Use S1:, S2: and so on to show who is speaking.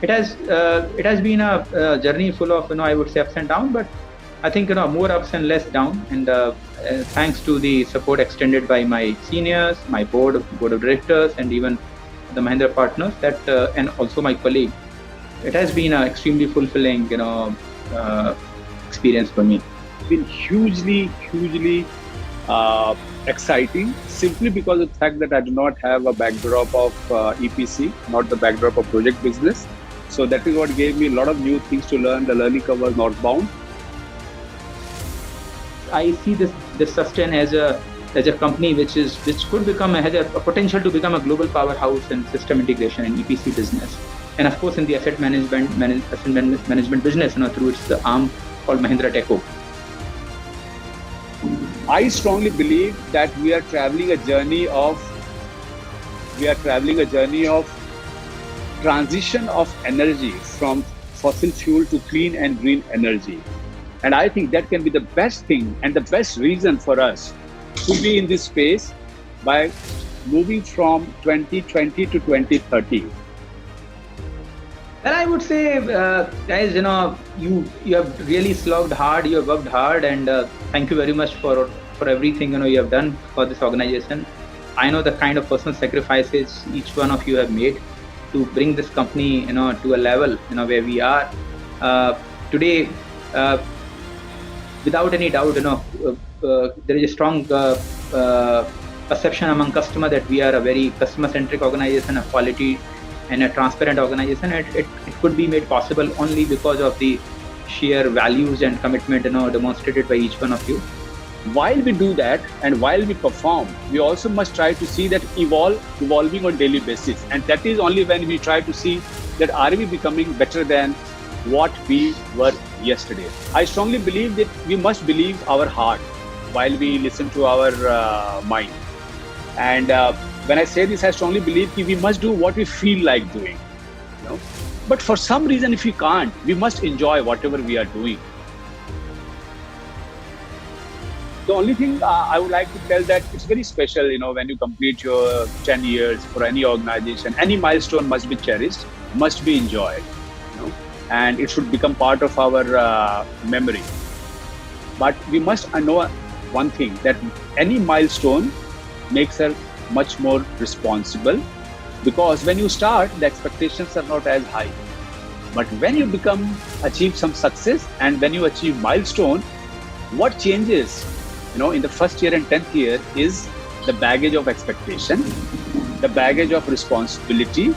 S1: it has been a journey full of, I would say, ups and downs, but I think, more ups and less down. And thanks to the support extended by my seniors, my board of directors, and even the Mahindra partners, that and also my colleague, it has been an extremely fulfilling, experience for me.
S2: Been hugely exciting, simply because of the fact that I do not have a backdrop of EPC, not the backdrop of project business. So that is what gave me a lot of new things to learn. The learning curve was northbound.
S1: I see this Sustain as a company which could become has a potential to become a global powerhouse in system integration and EPC business, and of course in the asset management business, through its the arm called Mahindra Teco.
S2: I strongly believe that we are traveling a journey of transition of energy from fossil fuel to clean and green energy. And I think that can be the best thing and the best reason for us to be in this space by moving from 2020 to 2030.
S1: Well, I would say, guys, you have really slogged hard, you have worked hard, and thank you very much for everything you have done for this organization. I know the kind of personal sacrifices each one of you have made to bring this company, to a level, where we are today. Without any doubt, there is a strong perception among customers that we are a very customer-centric organization, a quality and a transparent organization. It could be made possible only because of the sheer values and commitment, demonstrated by each one of you.
S2: While we do that and while we perform, we also must try to see that evolving on daily basis. And that is only when we try to see that are we becoming better than what we were yesterday. I strongly believe that we must believe our heart while we listen to our mind. And when I say this, I strongly believe that we must do what we feel like doing. But for some reason, if we can't, we must enjoy whatever we are doing. The only thing I would like to tell that it's very special, when you complete your 10 years for any organization, any milestone must be cherished, must be enjoyed, and it should become part of our memory. But we must know one thing, that any milestone makes us much more responsible, because when you start, the expectations are not as high. But when you achieve some success, and when you achieve milestone, what changes in the first year and 10th year is the baggage of expectation, the baggage of responsibility,